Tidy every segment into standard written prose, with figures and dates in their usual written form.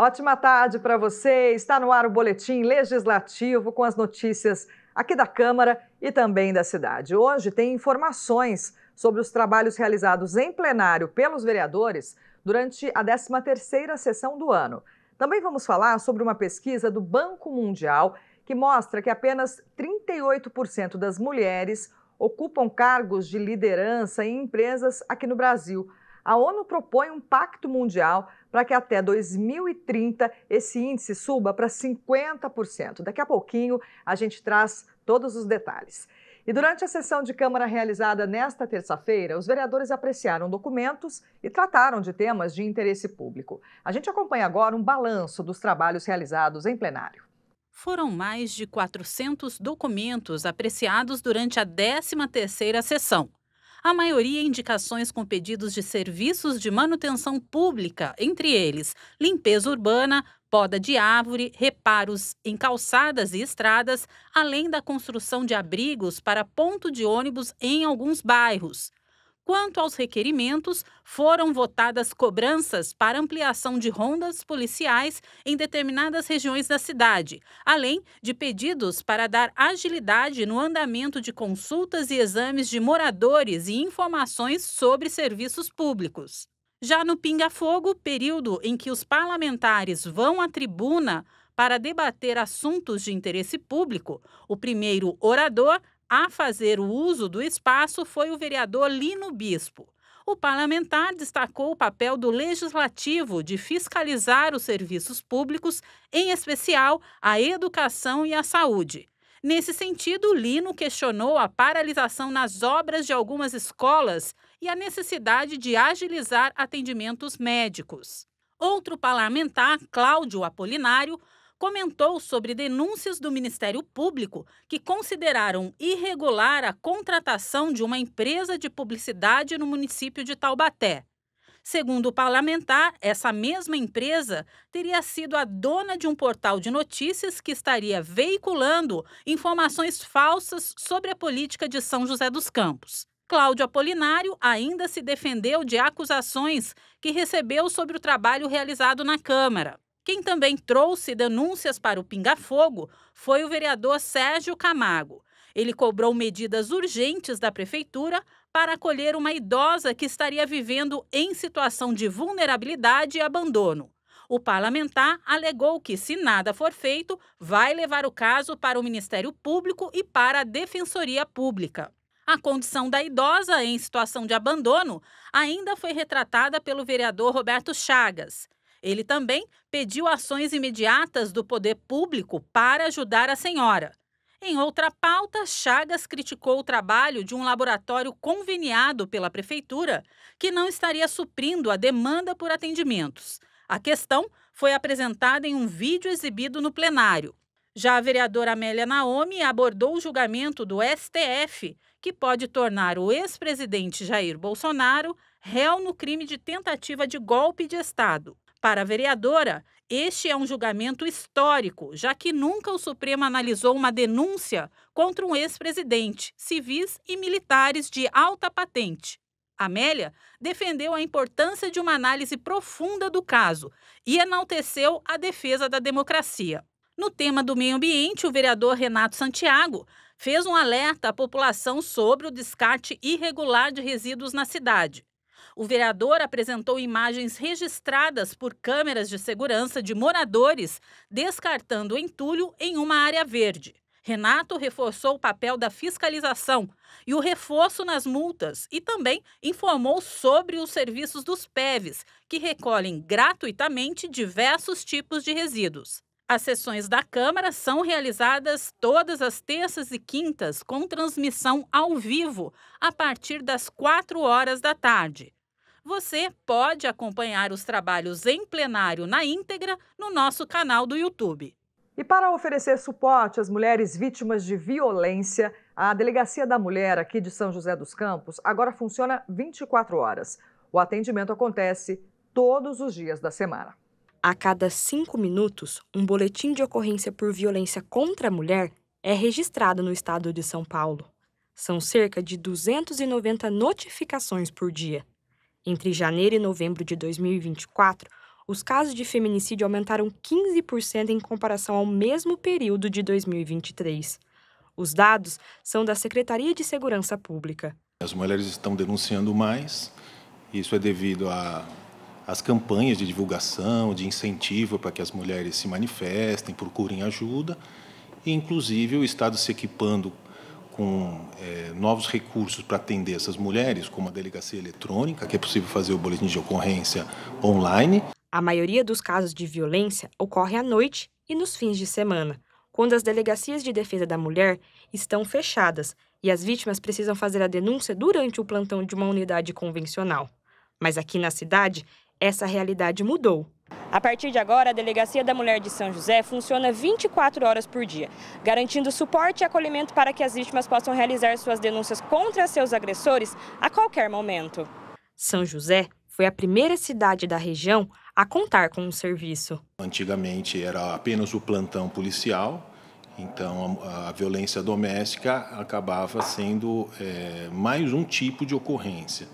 Ótima tarde para você. Está no ar o Boletim Legislativo com as notícias aqui da Câmara e também da cidade. Hoje tem informações sobre os trabalhos realizados em plenário pelos vereadores durante a 13ª sessão do ano. Também vamos falar sobre uma pesquisa do Banco Mundial que mostra que apenas 38% das mulheres ocupam cargos de liderança em empresas aqui no Brasil. A ONU propõe um pacto mundial para que até 2030 esse índice suba para 50%. Daqui a pouquinho a gente traz todos os detalhes. E durante a sessão de Câmara realizada nesta terça-feira, os vereadores apreciaram documentos e trataram de temas de interesse público. A gente acompanha agora um balanço dos trabalhos realizados em plenário. Foram mais de 400 documentos apreciados durante a 13ª sessão. A maioria indicações com pedidos de serviços de manutenção pública, entre eles limpeza urbana, poda de árvore, reparos em calçadas e estradas, além da construção de abrigos para ponto de ônibus em alguns bairros. Quanto aos requerimentos, foram votadas cobranças para ampliação de rondas policiais em determinadas regiões da cidade, além de pedidos para dar agilidade no andamento de consultas e exames de moradores e informações sobre serviços públicos. Já no Pinga-Fogo, período em que os parlamentares vão à tribuna para debater assuntos de interesse público, o primeiro orador a fazer o uso do espaço foi o vereador Lino Bispo. O parlamentar destacou o papel do legislativo de fiscalizar os serviços públicos, em especial a educação e a saúde. Nesse sentido, Lino questionou a paralisação nas obras de algumas escolas e a necessidade de agilizar atendimentos médicos. Outro parlamentar, Cláudio Apolinário, comentou sobre denúncias do Ministério Público que consideraram irregular a contratação de uma empresa de publicidade no município de Taubaté. Segundo o parlamentar, essa mesma empresa teria sido a dona de um portal de notícias que estaria veiculando informações falsas sobre a política de São José dos Campos. Cláudio Apolinário ainda se defendeu de acusações que recebeu sobre o trabalho realizado na Câmara. Quem também trouxe denúncias para o Pinga-Fogo foi o vereador Sérgio Camargo. Ele cobrou medidas urgentes da prefeitura para acolher uma idosa que estaria vivendo em situação de vulnerabilidade e abandono. O parlamentar alegou que, se nada for feito, vai levar o caso para o Ministério Público e para a Defensoria Pública. A condição da idosa em situação de abandono ainda foi retratada pelo vereador Roberto Chagas. Ele também pediu ações imediatas do poder público para ajudar a senhora. Em outra pauta, Chagas criticou o trabalho de um laboratório conveniado pela prefeitura que não estaria suprindo a demanda por atendimentos. A questão foi apresentada em um vídeo exibido no plenário. Já a vereadora Amélia Naomi abordou o julgamento do STF, que pode tornar o ex-presidente Jair Bolsonaro réu no crime de tentativa de golpe de Estado. Para a vereadora, este é um julgamento histórico, já que nunca o Supremo analisou uma denúncia contra um ex-presidente, civis e militares de alta patente. Amélia defendeu a importância de uma análise profunda do caso e enalteceu a defesa da democracia. No tema do meio ambiente, o vereador Renato Santiago fez um alerta à população sobre o descarte irregular de resíduos na cidade. O vereador apresentou imagens registradas por câmeras de segurança de moradores descartando entulho em uma área verde. Renato reforçou o papel da fiscalização e o reforço nas multas e também informou sobre os serviços dos PEVs, que recolhem gratuitamente diversos tipos de resíduos. As sessões da Câmara são realizadas todas as terças e quintas com transmissão ao vivo a partir das 4 horas da tarde. Você pode acompanhar os trabalhos em plenário na íntegra no nosso canal do YouTube. E para oferecer suporte às mulheres vítimas de violência, a Delegacia da Mulher aqui de São José dos Campos agora funciona 24 horas. O atendimento acontece todos os dias da semana. A cada 5 minutos, um boletim de ocorrência por violência contra a mulher é registrado no estado de São Paulo. São cerca de 290 notificações por dia. Entre janeiro e novembro de 2024, os casos de feminicídio aumentaram 15% em comparação ao mesmo período de 2023. Os dados são da Secretaria de Segurança Pública. As mulheres estão denunciando mais, isso é devido às campanhas de divulgação, de incentivo para que as mulheres se manifestem, procurem ajuda, e inclusive o Estado se equipando com novos recursos para atender essas mulheres, como a delegacia eletrônica, que é possível fazer o boletim de ocorrência online. A maioria dos casos de violência ocorre à noite e nos fins de semana, quando as delegacias de defesa da mulher estão fechadas e as vítimas precisam fazer a denúncia durante o plantão de uma unidade convencional. Mas aqui na cidade, essa realidade mudou. A partir de agora, a Delegacia da Mulher de São José funciona 24 horas por dia, garantindo suporte e acolhimento para que as vítimas possam realizar suas denúncias contra seus agressores a qualquer momento. São José foi a primeira cidade da região a contar com um serviço. Antigamente era apenas o plantão policial, então a violência doméstica acabava sendo mais um tipo de ocorrência.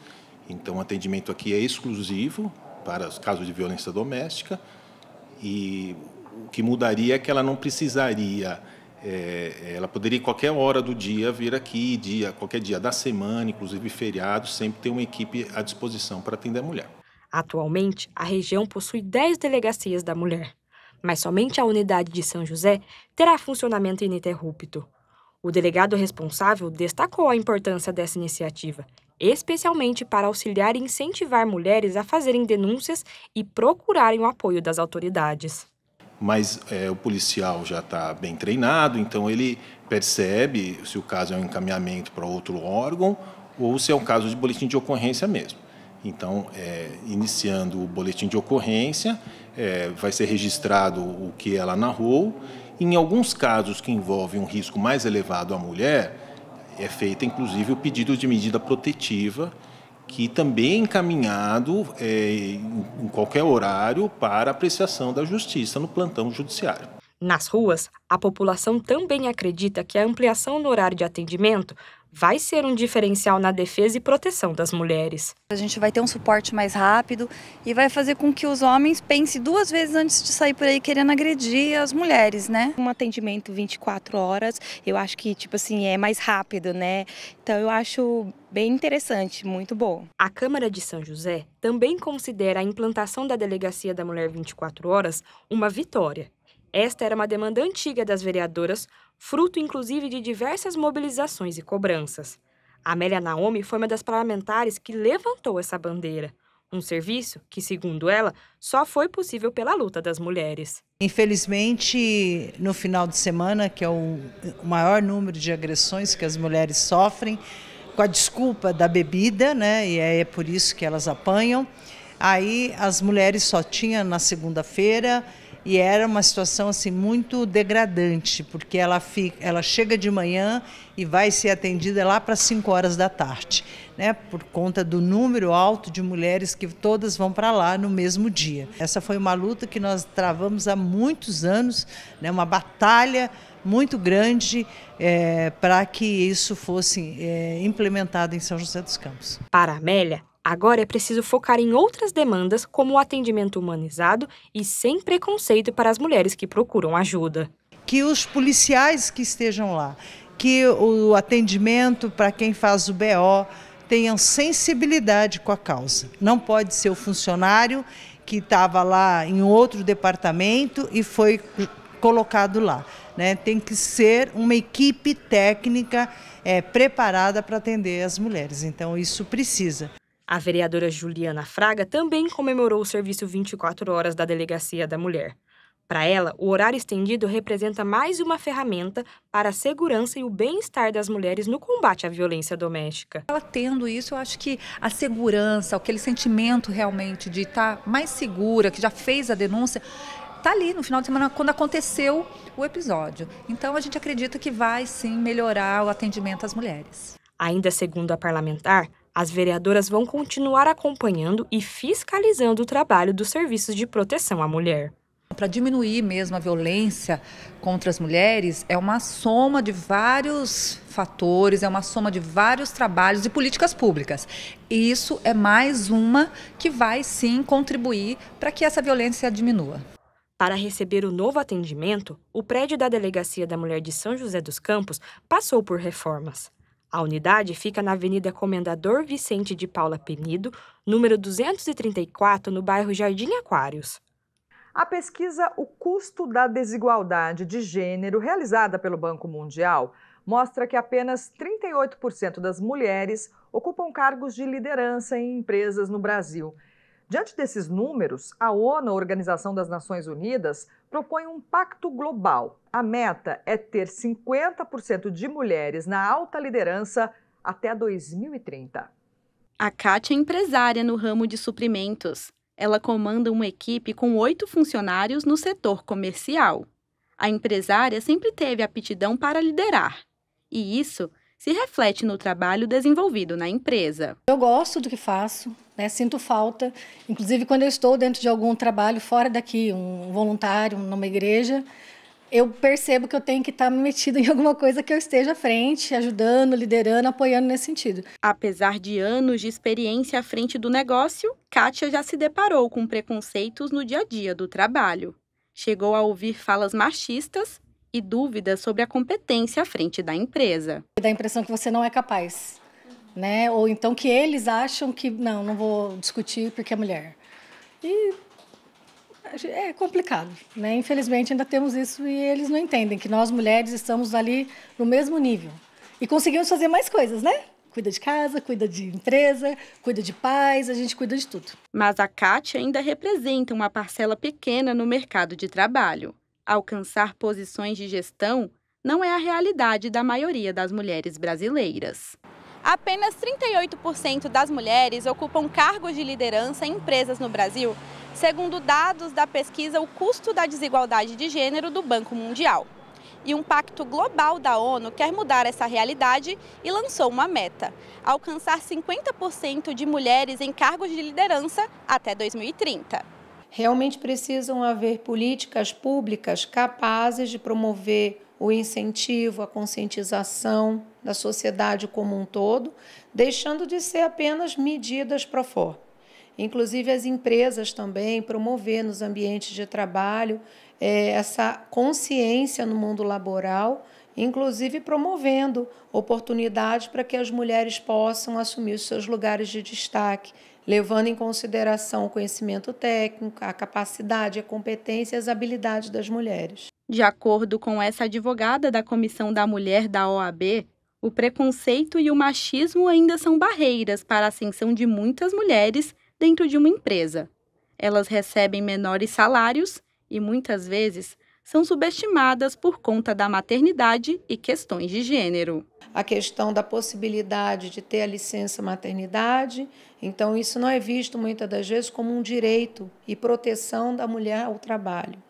Então o atendimento aqui é exclusivo para os casos de violência doméstica, e o que mudaria é que ela não precisaria, ela poderia qualquer hora do dia vir aqui, qualquer dia da semana, inclusive feriados, sempre ter uma equipe à disposição para atender a mulher. Atualmente, a região possui 10 delegacias da mulher, mas somente a unidade de São José terá funcionamento ininterrupto. O delegado responsável destacou a importância dessa iniciativa, especialmente para auxiliar e incentivar mulheres a fazerem denúncias e procurarem o apoio das autoridades. Mas o policial já está bem treinado, então ele percebe se o caso é um encaminhamento para outro órgão ou se é um caso de boletim de ocorrência mesmo. Então, iniciando o boletim de ocorrência, vai ser registrado o que ela narrou. Em alguns casos que envolvem um risco mais elevado à mulher, é feito, inclusive, o pedido de medida protetiva, que também é encaminhado em qualquer horário para apreciação da justiça no plantão judiciário. Nas ruas, a população também acredita que a ampliação no horário de atendimento vai ser um diferencial na defesa e proteção das mulheres. A gente vai ter um suporte mais rápido e vai fazer com que os homens pensem 2 vezes antes de sair por aí querendo agredir as mulheres, né? Um atendimento 24 horas, eu acho que, é mais rápido, né? Então, eu acho bem interessante, muito bom. A Câmara de São José também considera a implantação da Delegacia da Mulher 24 horas uma vitória. Esta era uma demanda antiga das vereadoras, fruto inclusive de diversas mobilizações e cobranças. A Amélia Naomi foi uma das parlamentares que levantou essa bandeira, um serviço que, segundo ela, só foi possível pela luta das mulheres. Infelizmente, no final de semana, que é o maior número de agressões que as mulheres sofrem, com a desculpa da bebida, né? E é por isso que elas apanham. Aí as mulheres só tinham na segunda-feira. E era uma situação assim, muito degradante, porque ela chega de manhã e vai ser atendida lá para 5 horas da tarde, né? Por conta do número alto de mulheres que todas vão para lá no mesmo dia. Essa foi uma luta que nós travamos há muitos anos, né? Uma batalha muito grande para que isso fosse implementado em São José dos Campos. Para a Amélia, agora é preciso focar em outras demandas, como o atendimento humanizado e sem preconceito para as mulheres que procuram ajuda. Que os policiais que estejam lá, que o atendimento para quem faz o BO tenham sensibilidade com a causa. Não pode ser o funcionário que estava lá em outro departamento e foi colocado lá, né? Tem que ser uma equipe técnica preparada para atender as mulheres. Então, isso precisa. A vereadora Juliana Fraga também comemorou o serviço 24 horas da Delegacia da Mulher. Para ela, o horário estendido representa mais uma ferramenta para a segurança e o bem-estar das mulheres no combate à violência doméstica. Ela tendo isso, eu acho que a segurança, aquele sentimento realmente de estar mais segura, que já fez a denúncia, está ali no final de semana, quando aconteceu o episódio. Então, a gente acredita que vai, sim, melhorar o atendimento às mulheres. Ainda segundo a parlamentar, as vereadoras vão continuar acompanhando e fiscalizando o trabalho dos serviços de proteção à mulher. para diminuir mesmo a violência contra as mulheres, é uma soma de vários fatores, é uma soma de vários trabalhos e políticas públicas. E isso é mais uma que vai sim contribuir para que essa violência diminua. Para receber o novo atendimento, o prédio da Delegacia da Mulher de São José dos Campos passou por reformas. A unidade fica na Avenida Comendador Vicente de Paula Penido, número 234, no bairro Jardim Aquários. A pesquisa O Custo da Desigualdade de Gênero, realizada pelo Banco Mundial, mostra que apenas 38% das mulheres ocupam cargos de liderança em empresas no Brasil. Diante desses números, a ONU, a Organização das Nações Unidas, propõe um pacto global. A meta é ter 50% de mulheres na alta liderança até 2030. A Kátia é empresária no ramo de suprimentos. Ela comanda uma equipe com 8 funcionários no setor comercial. A empresária sempre teve aptidão para liderar. E isso se reflete no trabalho desenvolvido na empresa. Eu gosto do que faço, né? Sinto falta. Inclusive, quando eu estou dentro de algum trabalho fora daqui, um voluntário, numa igreja, eu percebo que eu tenho que estar metida em alguma coisa que eu esteja à frente, ajudando, liderando, apoiando nesse sentido. Apesar de anos de experiência à frente do negócio, Kátia já se deparou com preconceitos no dia a dia do trabalho. Chegou a ouvir falas machistas e dúvidas sobre a competência à frente da empresa. Dá a impressão que você não é capaz, né? Ou então que eles acham que não vou discutir porque é mulher. E é complicado, né? Infelizmente ainda temos isso e eles não entendem que nós mulheres estamos ali no mesmo nível. E conseguimos fazer mais coisas, né? Cuida de casa, cuida de empresa, cuida de pais, a gente cuida de tudo. Mas a Kátia ainda representa uma parcela pequena no mercado de trabalho. Alcançar posições de gestão não é a realidade da maioria das mulheres brasileiras. Apenas 38% das mulheres ocupam cargos de liderança em empresas no Brasil, segundo dados da pesquisa O Custo da Desigualdade de Gênero do Banco Mundial. E um pacto global da ONU quer mudar essa realidade e lançou uma meta: alcançar 50% de mulheres em cargos de liderança até 2030. Realmente precisam haver políticas públicas capazes de promover o incentivo, a conscientização da sociedade como um todo, deixando de ser apenas medidas pro forma. Inclusive as empresas também promover nos ambientes de trabalho essa consciência no mundo laboral, inclusive promovendo oportunidades para que as mulheres possam assumir os seus lugares de destaque, levando em consideração o conhecimento técnico, a capacidade, a competência e as habilidades das mulheres. De acordo com essa advogada da Comissão da Mulher da OAB, o preconceito e o machismo ainda são barreiras para a ascensão de muitas mulheres dentro de uma empresa. Elas recebem menores salários e, muitas vezes, são subestimadas por conta da maternidade e questões de gênero. A questão da possibilidade de ter a licença maternidade, então isso não é visto muitas das vezes como um direito e proteção da mulher ao trabalho,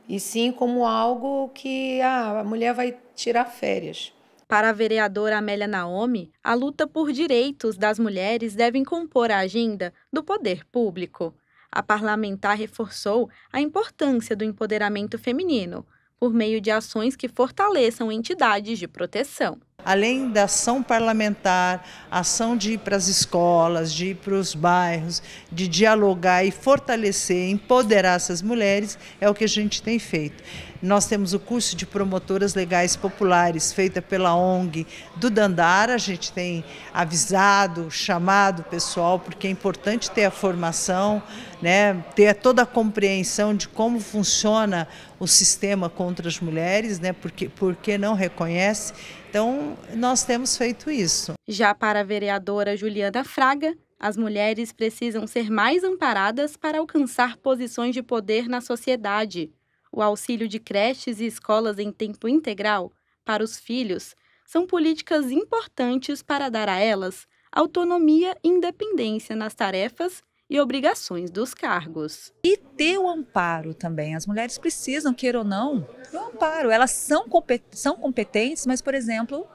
e sim como algo que a mulher vai tirar férias. Para a vereadora Amélia Naomi, a luta por direitos das mulheres deve compor a agenda do poder público. A parlamentar reforçou a importância do empoderamento feminino, por meio de ações que fortaleçam entidades de proteção. Além da ação parlamentar, ação de ir para as escolas, de ir para os bairros, de dialogar e fortalecer, empoderar essas mulheres, é o que a gente tem feito. Nós temos o curso de promotoras legais populares, feita pela ONG do Dandara. A gente tem avisado, chamado o pessoal, porque é importante ter a formação, né, ter toda a compreensão de como funciona o sistema contra as mulheres, né, porque não reconhece. Então, nós temos feito isso. Já para a vereadora Juliana Fraga, as mulheres precisam ser mais amparadas para alcançar posições de poder na sociedade. O auxílio de creches e escolas em tempo integral para os filhos são políticas importantes para dar a elas autonomia e independência nas tarefas e obrigações dos cargos. E ter o amparo também. As mulheres precisam, queira ou não, do amparo. Elas são competentes, mas, por exemplo,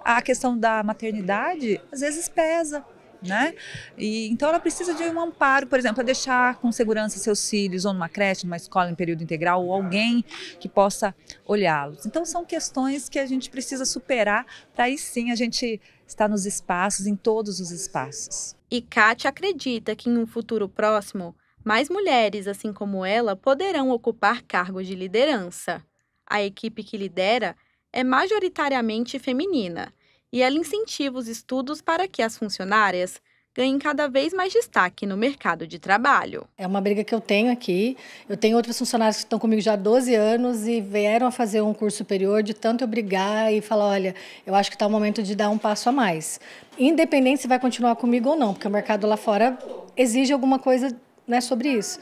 a questão da maternidade às vezes pesa. né? E então ela precisa de um amparo, por exemplo, para deixar com segurança seus filhos ou numa creche, numa escola em período integral, ou alguém que possa olhá-los. Então são questões que a gente precisa superar para aí sim a gente estar nos espaços, em todos os espaços. E Kátia acredita que em um futuro próximo, mais mulheres, assim como ela, poderão ocupar cargos de liderança. A equipe que lidera é majoritariamente feminina e ela incentiva os estudos para que as funcionárias ganhem cada vez mais destaque no mercado de trabalho. É uma briga que eu tenho aqui. Eu tenho outros funcionários que estão comigo já há 12 anos e vieram a fazer um curso superior de tanto eu brigar e falar, olha, eu acho que está o momento de dar um passo a mais. Independente se vai continuar comigo ou não, porque o mercado lá fora exige alguma coisa, né, sobre isso.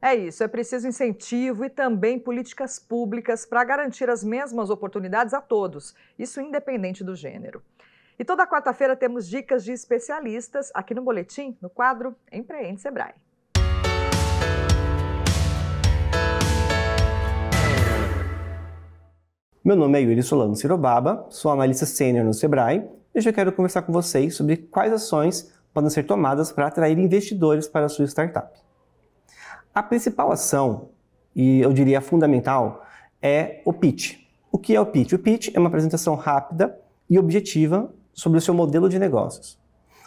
É isso, é preciso incentivo e também políticas públicas para garantir as mesmas oportunidades a todos, isso independente do gênero. E toda quarta-feira temos dicas de especialistas aqui no Boletim, no quadro Empreende Sebrae. Meu nome é Yuri Solano Sirobaba, sou analista sênior no Sebrae e hoje eu quero conversar com vocês sobre quais ações podem ser tomadas para atrair investidores para a sua startup. A principal ação, e eu diria fundamental, é o pitch. O que é o pitch? O pitch é uma apresentação rápida e objetiva sobre o seu modelo de negócios.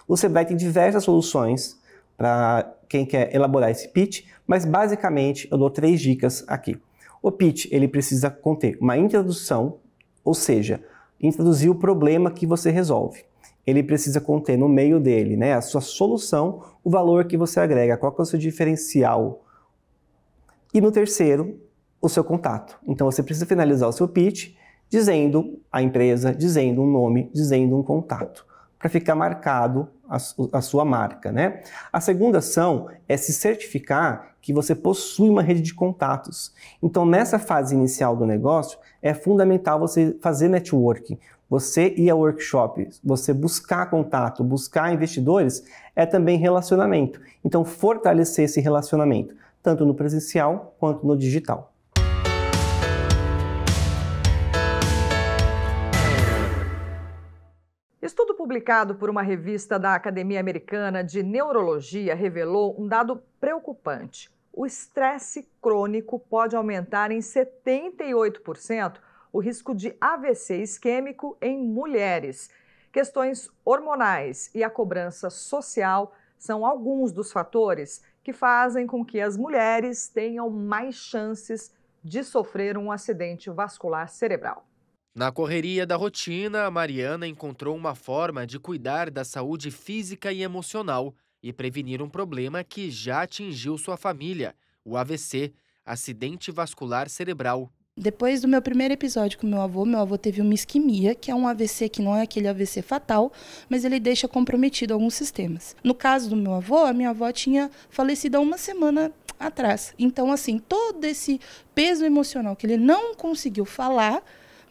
O Sebrae tem diversas soluções para quem quer elaborar esse pitch, mas basicamente eu dou 3 dicas aqui. O pitch ele precisa conter uma introdução, ou seja, introduzir o problema que você resolve. Ele precisa conter no meio dele, né, a sua solução, o valor que você agrega, qual que é o seu diferencial. E no terceiro, o seu contato. Então você precisa finalizar o seu pitch dizendo a empresa, dizendo um nome, dizendo um contato, para ficar marcado a sua marca, né? A segunda ação é se certificar que você possui uma rede de contatos. Então nessa fase inicial do negócio, é fundamental você fazer networking, você ir a workshops, você buscar contato, buscar investidores, é também relacionamento. Então fortalecer esse relacionamento, tanto no presencial quanto no digital. Estudo publicado por uma revista da Academia Americana de Neurologia revelou um dado preocupante. O estresse crônico pode aumentar em 78% o risco de AVC isquêmico em mulheres. Questões hormonais e a cobrança social são alguns dos fatores que fazem com que as mulheres tenham mais chances de sofrer um acidente vascular cerebral. Na correria da rotina, a Mariana encontrou uma forma de cuidar da saúde física e emocional e prevenir um problema que já atingiu sua família, o AVC, acidente vascular cerebral. Depois do meu primeiro episódio com meu avô teve uma isquemia, que é um AVC que não é aquele AVC fatal, mas ele deixa comprometido alguns sistemas. No caso do meu avô, a minha avó tinha falecido há uma semana atrás. Então, assim, todo esse peso emocional que ele não conseguiu falar,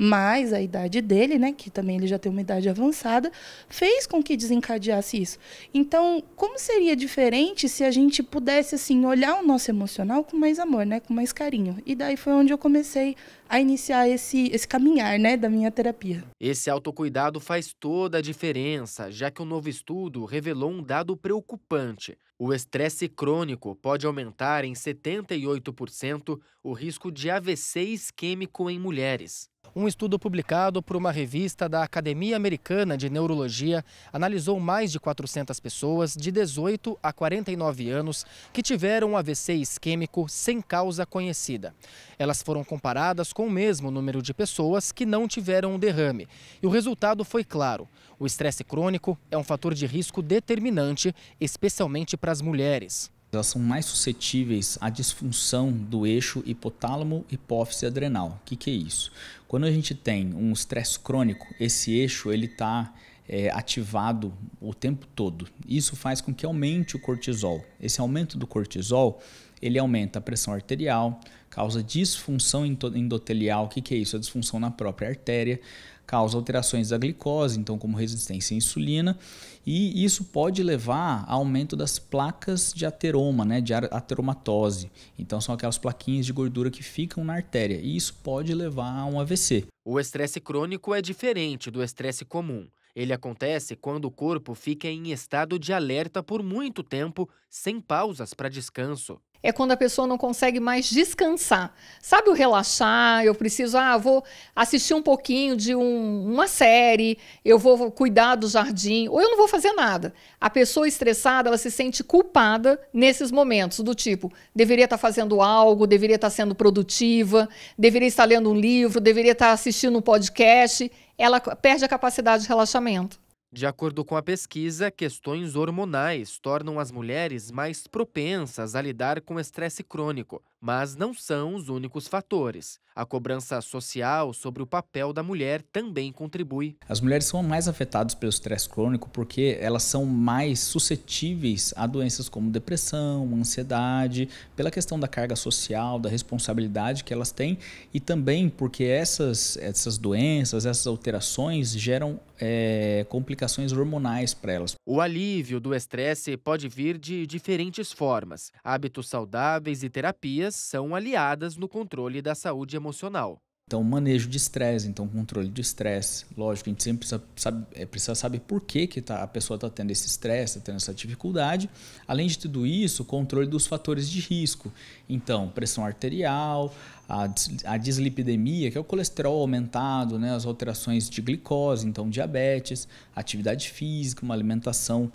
mais a idade dele, né, que também ele já tem uma idade avançada, fez com que desencadeasse isso. Então, como seria diferente se a gente pudesse, assim, olhar o nosso emocional com mais amor, né, com mais carinho? E daí foi onde eu comecei a iniciar esse caminhar, né, da minha terapia. Esse autocuidado faz toda a diferença, já que um novo estudo revelou um dado preocupante. O estresse crônico pode aumentar em 78% o risco de AVC isquêmico em mulheres. Um estudo publicado por uma revista da Academia Americana de Neurologia analisou mais de 400 pessoas de 18 a 49 anos que tiveram um AVC isquêmico sem causa conhecida. Elas foram comparadas com o mesmo número de pessoas que não tiveram um derrame. E o resultado foi claro. O estresse crônico é um fator de risco determinante, especialmente para as mulheres. Elas são mais suscetíveis à disfunção do eixo hipotálamo-hipófise adrenal. O que é isso? Quando a gente tem um estresse crônico, esse eixo está ativado o tempo todo. Isso faz com que aumente o cortisol. Esse aumento do cortisol, ele aumenta a pressão arterial, causa disfunção endotelial. O que é isso? A disfunção na própria artéria. Causa alterações da glicose, então como resistência à insulina, e isso pode levar a aumento das placas de ateroma, né, de ateromatose. Então são aquelas plaquinhas de gordura que ficam na artéria, e isso pode levar a um AVC. O estresse crônico é diferente do estresse comum. Ele acontece quando o corpo fica em estado de alerta por muito tempo, sem pausas para descanso. É quando a pessoa não consegue mais descansar. Sabe o relaxar, eu preciso, vou assistir um pouquinho de uma série, eu vou cuidar do jardim, ou eu não vou fazer nada. A pessoa estressada, ela se sente culpada nesses momentos, do tipo, deveria estar fazendo algo, deveria estar sendo produtiva, deveria estar lendo um livro, deveria estar assistindo um podcast. Ela perde a capacidade de relaxamento. De acordo com a pesquisa, questões hormonais tornam as mulheres mais propensas a lidar com estresse crônico, mas não são os únicos fatores. A cobrança social sobre o papel da mulher também contribui. As mulheres são mais afetadas pelo estresse crônico porque elas são mais suscetíveis a doenças como depressão, ansiedade, pela questão da carga social, da responsabilidade que elas têm e também porque essas doenças, essas alterações geram complicações hormonais para elas. O alívio do estresse pode vir de diferentes formas. Hábitos saudáveis e terapias são aliadas no controle da saúde emocional. Então, manejo de estresse, então controle de estresse. Lógico, a gente sempre precisa saber por que a pessoa está tendo esse estresse, está tendo essa dificuldade. Além de tudo isso, controle dos fatores de risco. Então, pressão arterial, a dislipidemia, que é o colesterol aumentado, né, as alterações de glicose, então diabetes, atividade física, uma alimentação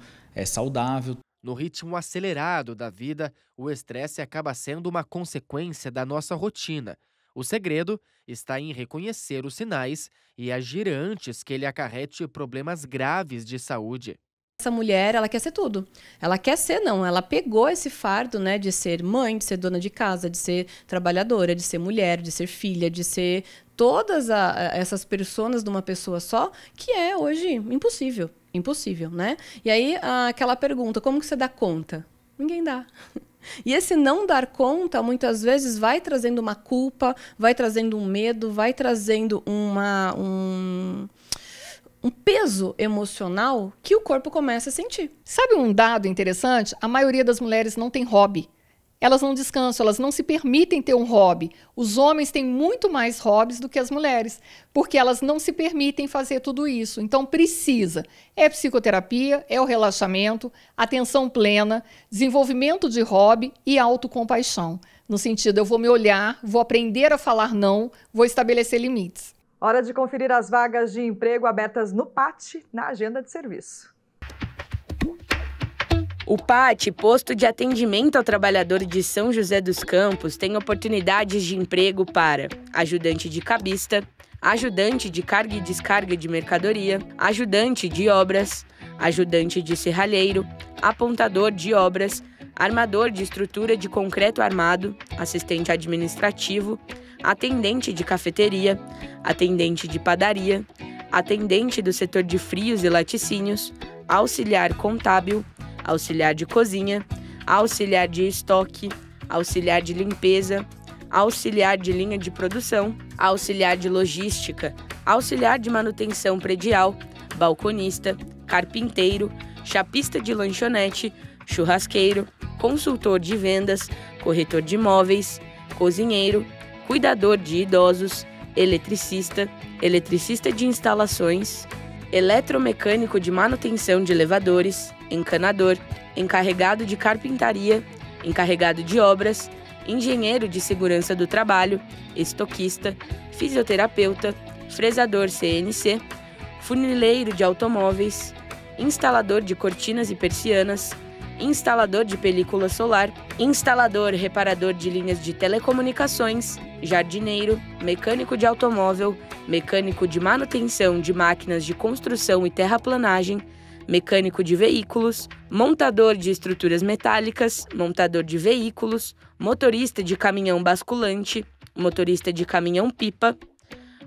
saudável. No ritmo acelerado da vida, o estresse acaba sendo uma consequência da nossa rotina. O segredo está em reconhecer os sinais e agir antes que ele acarrete problemas graves de saúde. Essa mulher, ela quer ser tudo. Ela quer ser, não. Ela pegou esse fardo, né, de ser mãe, de ser dona de casa, de ser trabalhadora, de ser mulher, de ser filha, de ser todas essas personas de uma pessoa só, que é hoje impossível. Impossível, né? E aí, aquela pergunta, como que você dá conta? Ninguém dá. E esse não dar conta, muitas vezes, vai trazendo uma culpa, vai trazendo um medo, vai trazendo um peso emocional que o corpo começa a sentir. Sabe um dado interessante? A maioria das mulheres não tem hobby. Elas não descansam, elas não se permitem ter um hobby. Os homens têm muito mais hobbies do que as mulheres, porque elas não se permitem fazer tudo isso. Então precisa. É psicoterapia, é o relaxamento, atenção plena, desenvolvimento de hobby e autocompaixão. No sentido, eu vou me olhar, vou aprender a falar não, vou estabelecer limites. Hora de conferir as vagas de emprego abertas no PAT na agenda de serviço. O PAT, Posto de Atendimento ao Trabalhador de São José dos Campos, tem oportunidades de emprego para ajudante de cabista, ajudante de carga e descarga de mercadoria, ajudante de obras, ajudante de serralheiro, apontador de obras, armador de estrutura de concreto armado, assistente administrativo, atendente de cafeteria, atendente de padaria, atendente do setor de frios e laticínios, auxiliar contábil, auxiliar de cozinha, auxiliar de estoque, auxiliar de limpeza, auxiliar de linha de produção, auxiliar de logística, auxiliar de manutenção predial, balconista, carpinteiro, chapista de lanchonete, churrasqueiro, consultor de vendas, corretor de imóveis, cozinheiro, cuidador de idosos, eletricista, eletricista de instalações, eletromecânico de manutenção de elevadores, encanador, encarregado de carpintaria, encarregado de obras, engenheiro de segurança do trabalho, estoquista, fisioterapeuta, fresador CNC, funileiro de automóveis, instalador de cortinas e persianas, instalador de película solar, instalador reparador de linhas de telecomunicações, jardineiro, mecânico de automóvel, mecânico de manutenção de máquinas de construção e terraplanagem, mecânico de veículos, montador de estruturas metálicas, montador de veículos, motorista de caminhão basculante, motorista de caminhão-pipa,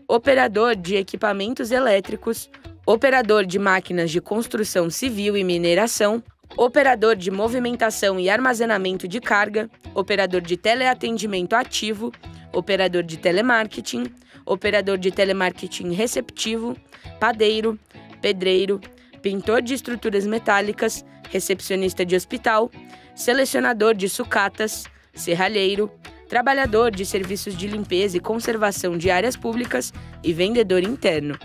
operador de equipamentos elétricos, operador de máquinas de construção civil e mineração, operador de movimentação e armazenamento de carga, operador de teleatendimento ativo, operador de telemarketing, operador de telemarketing receptivo, padeiro, pedreiro, pintor de estruturas metálicas, recepcionista de hospital, selecionador de sucatas, serralheiro, trabalhador de serviços de limpeza e conservação de áreas públicas e vendedor interno.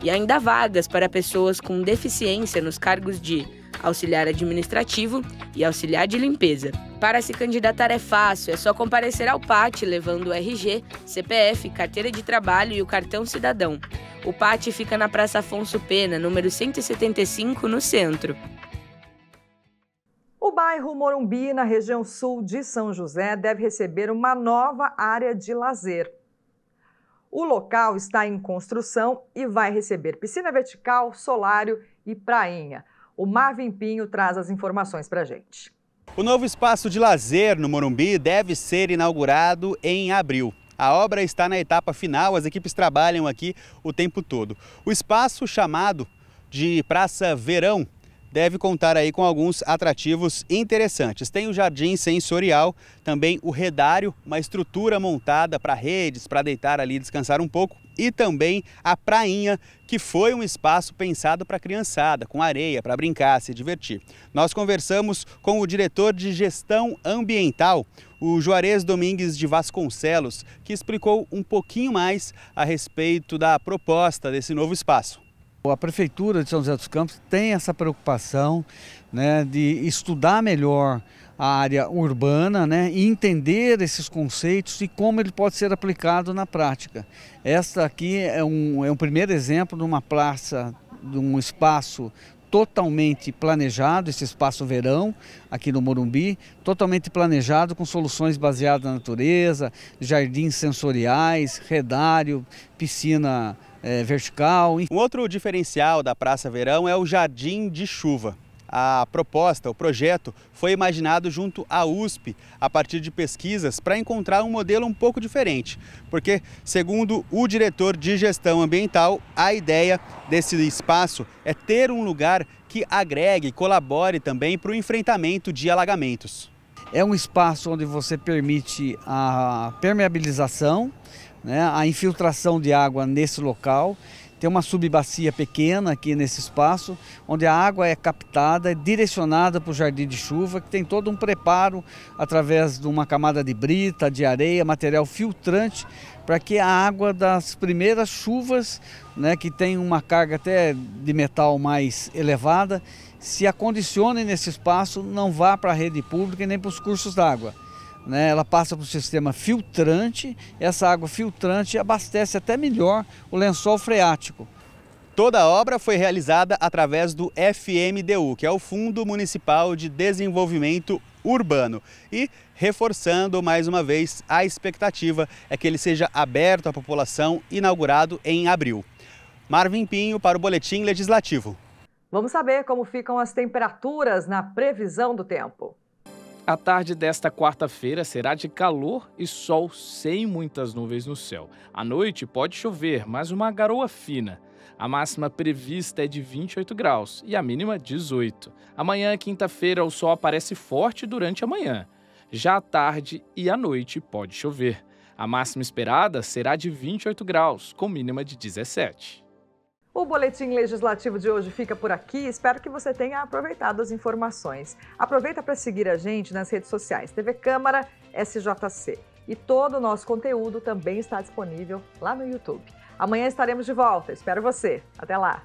e ainda há vagas para pessoas com deficiência nos cargos de auxiliar administrativo e auxiliar de limpeza. Para se candidatar é fácil, é só comparecer ao PAT levando o RG, CPF, carteira de trabalho e o cartão cidadão. O PAT fica na Praça Afonso Pena, número 175, no centro. O bairro Morumbi, na região sul de São José, deve receber uma nova área de lazer. O local está em construção e vai receber piscina vertical, solário e prainha. O Marvin Pinho traz as informações para a gente. O novo espaço de lazer no Morumbi deve ser inaugurado em abril. A obra está na etapa final, as equipes trabalham aqui o tempo todo. O espaço, chamado de Praça Verão, deve contar aí com alguns atrativos interessantes. Tem o jardim sensorial, também o redário, uma estrutura montada para redes, para deitar ali e descansar um pouco, e também a prainha, que foi um espaço pensado para a criançada, com areia, para brincar, se divertir. Nós conversamos com o diretor de gestão ambiental, o Juarez Domingues de Vasconcelos, que explicou um pouquinho mais a respeito da proposta desse novo espaço. A Prefeitura de São José dos Campos tem essa preocupação, né, de estudar melhor a área urbana, né, e entender esses conceitos e como ele pode ser aplicado na prática. Esta aqui é um primeiro exemplo de uma praça, de um espaço totalmente planejado, esse espaço verão aqui no Morumbi, totalmente planejado com soluções baseadas na natureza, jardins sensoriais, redário, piscina vertical. Um outro diferencial da Praça Verão é o Jardim de Chuva. A proposta, o projeto, foi imaginado junto à USP a partir de pesquisas para encontrar um modelo um pouco diferente. Porque, segundo o diretor de gestão ambiental, a ideia desse espaço é ter um lugar que agregue e colabore também para o enfrentamento de alagamentos. É um espaço onde você permite a permeabilização, né, a infiltração de água nesse local. Tem uma subbacia pequena aqui nesse espaço, onde a água é captada, é direcionada para o jardim de chuva, que tem todo um preparo através de uma camada de brita, de areia, material filtrante, para que a água das primeiras chuvas, né, que tem uma carga até de metal mais elevada, se acondicione nesse espaço, não vá para a rede pública e nem para os cursos d'água. Ela passa para o sistema filtrante, essa água filtrante abastece até melhor o lençol freático. Toda a obra foi realizada através do FMDU, que é o Fundo Municipal de Desenvolvimento Urbano. E, reforçando mais uma vez, a expectativa é que ele seja aberto à população, inaugurado em abril. Marvin Pinho para o Boletim Legislativo. Vamos saber como ficam as temperaturas na previsão do tempo. A tarde desta quarta-feira será de calor e sol sem muitas nuvens no céu. À noite pode chover, mas uma garoa fina. A máxima prevista é de 28 graus e a mínima 18. Amanhã, quinta-feira, o sol aparece forte durante a manhã. Já à tarde e à noite pode chover. A máxima esperada será de 28 graus, com mínima de 17. O Boletim Legislativo de hoje fica por aqui. Espero que você tenha aproveitado as informações. Aproveita para seguir a gente nas redes sociais, TV Câmara SJC. E todo o nosso conteúdo também está disponível lá no YouTube. Amanhã estaremos de volta. Espero você. Até lá!